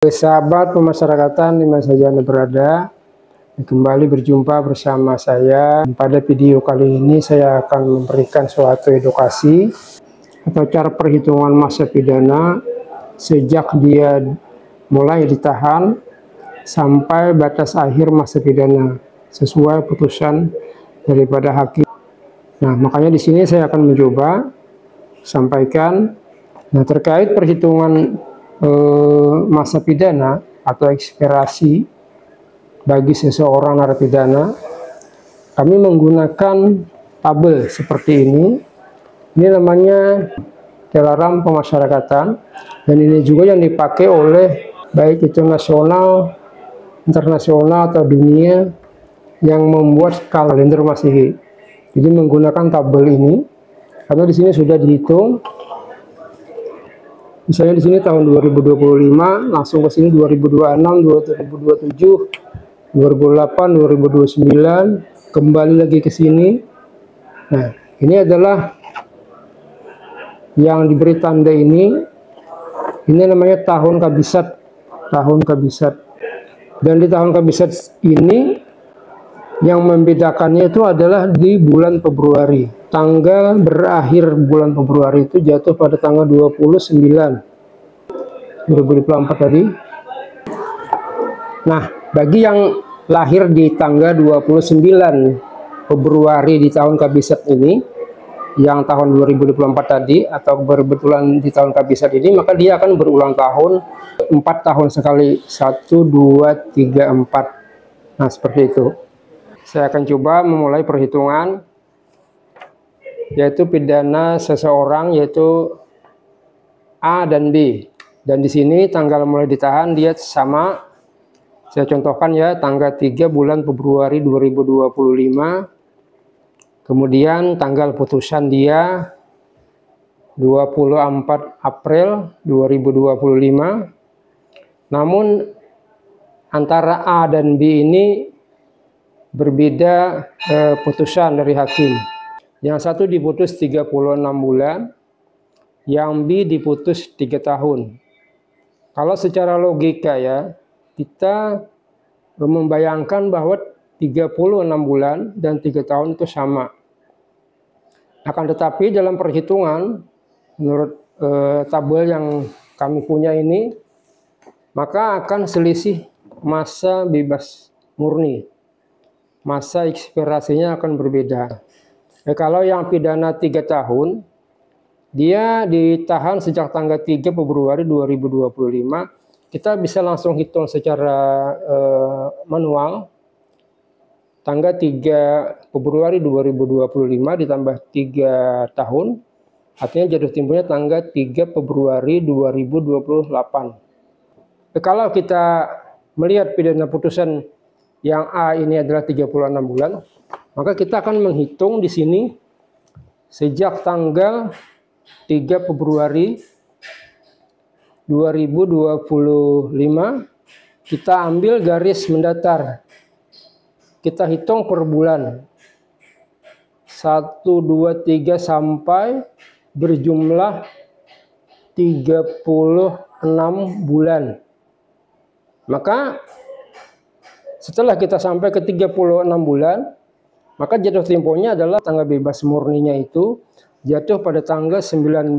Sahabat pemasyarakatan di mana saja Anda berada, kembali berjumpa bersama saya. Pada video kali ini saya akan memberikan suatu edukasi atau cara perhitungan masa pidana sejak dia mulai ditahan sampai batas akhir masa pidana sesuai putusan daripada hakim. Nah, makanya di sini saya akan mencoba sampaikan terkait perhitungan masa pidana atau ekspirasi bagi seseorang narapidana. Kami menggunakan tabel seperti ini. Ini namanya Telaram Pemasyarakatan, dan ini juga yang dipakai oleh baik itu nasional, internasional atau dunia yang membuat kalender Masehi. Jadi menggunakan tabel ini karena di sini sudah dihitung. Misalnya di sini tahun 2025, langsung ke sini 2026, 2027, 2008, 2029, kembali lagi ke sini. Nah, ini adalah yang diberi tanda ini namanya tahun kabisat, tahun kabisat. Dan di tahun kabisat ini yang membedakannya itu adalah di bulan Februari. Tanggal berakhir bulan Februari itu jatuh pada tanggal 29 2024 tadi. Nah, bagi yang lahir di tanggal 29 Februari di tahun kabisat ini, yang tahun 2024 tadi atau berbetulan di tahun kabisat ini, maka dia akan berulang tahun 4 tahun sekali. 1, 2, 3, 4. Nah, seperti itu. Saya akan coba memulai perhitungan, yaitu pidana seseorang, yaitu A dan B. Dan di sini tanggal mulai ditahan dia sama. Saya contohkan ya, tanggal 3 bulan Februari 2025. Kemudian tanggal putusan dia 24 April 2025. Namun antara A dan B ini berbeda putusan dari hakim. Yang satu diputus 36 bulan, yang B diputus 3 tahun. Kalau secara logika ya, kita membayangkan bahwa 36 bulan dan 3 tahun itu sama. Akan tetapi dalam perhitungan, menurut tabel yang kami punya ini, maka akan selisih masa bebas murni. Masa ekspirasinya akan berbeda. Kalau yang pidana 3 tahun, dia ditahan sejak tanggal 3 Februari 2025. Kita bisa langsung hitung secara manual. Tanggal 3 Februari 2025 ditambah 3 tahun, artinya jatuh temponya tanggal 3 Februari 2028. Kalau kita melihat pidana putusan yang A ini adalah 36 bulan, maka kita akan menghitung di sini sejak tanggal 3 Februari 2025, kita ambil garis mendatar. Kita hitung per bulan. 1, 2, 3 sampai berjumlah 36 bulan. Maka setelah kita sampai ke 36 bulan, maka jatuh temponya adalah tanggal bebas murninya itu jatuh pada tanggal 19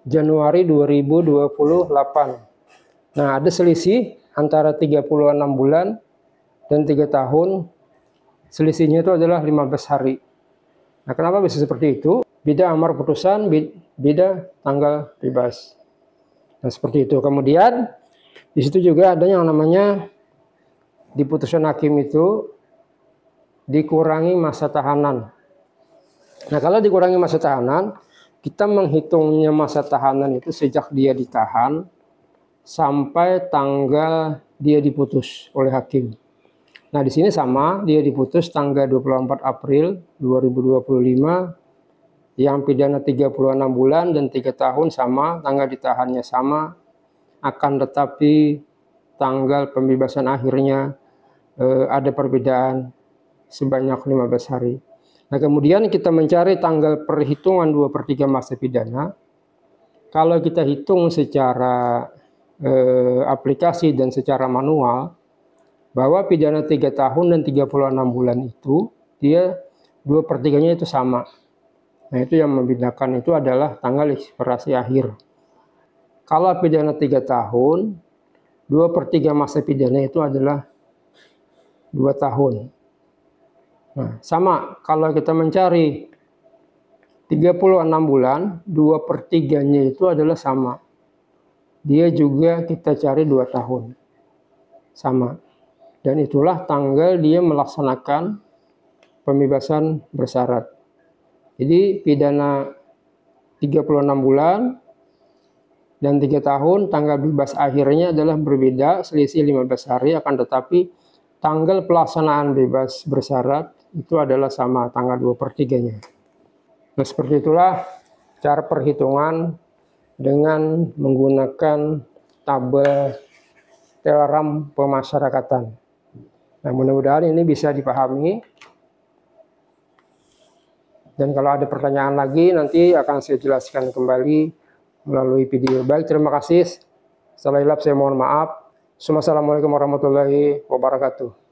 Januari 2028. Nah, ada selisih antara 36 bulan dan 3 tahun. Selisihnya itu adalah 15 hari. Nah, kenapa bisa seperti itu? Beda amar putusan, beda tanggal bebas. Nah, seperti itu. Kemudian di situ juga ada yang namanya di putusan hakim itu dikurangi masa tahanan. Nah, kalau dikurangi masa tahanan, kita menghitungnya masa tahanan itu sejak dia ditahan sampai tanggal dia diputus oleh hakim. Nah, di sini sama, dia diputus tanggal 24 April 2025, yang pidana 36 bulan dan 3 tahun sama, tanggal ditahannya sama, akan tetapi tanggal pembebasan akhirnya ada perbedaan sebanyak 15 hari. Nah, kemudian kita mencari tanggal perhitungan 2/3 masa pidana. Kalau kita hitung secara aplikasi dan secara manual, bahwa pidana 3 tahun dan 36 bulan itu dia 2/3-nya itu sama. Nah, itu yang membedakan itu adalah tanggal ekspirasi akhir. Kalau pidana 3 tahun, 2/3 masa pidana itu adalah 2 tahun. Nah, sama kalau kita mencari 36 bulan, 2/3-nya itu adalah sama. Dia juga kita cari 2 tahun. Sama. Dan itulah tanggal dia melaksanakan pembebasan bersyarat. Jadi pidana 36 bulan dan 3 tahun, tanggal bebas akhirnya adalah berbeda, selisih 15 hari, akan tetapi tanggal pelaksanaan bebas bersyarat itu adalah sama, tanggal 2/3-nya. Nah, seperti itulah cara perhitungan dengan menggunakan tabel Telegram pemasyarakatan. Nah, mudah-mudahan ini bisa dipahami. Dan kalau ada pertanyaan lagi, nanti akan saya jelaskan kembali melalui video. Baik, terima kasih. Salah hilap saya mohon maaf. Assalamualaikum warahmatullahi wabarakatuh.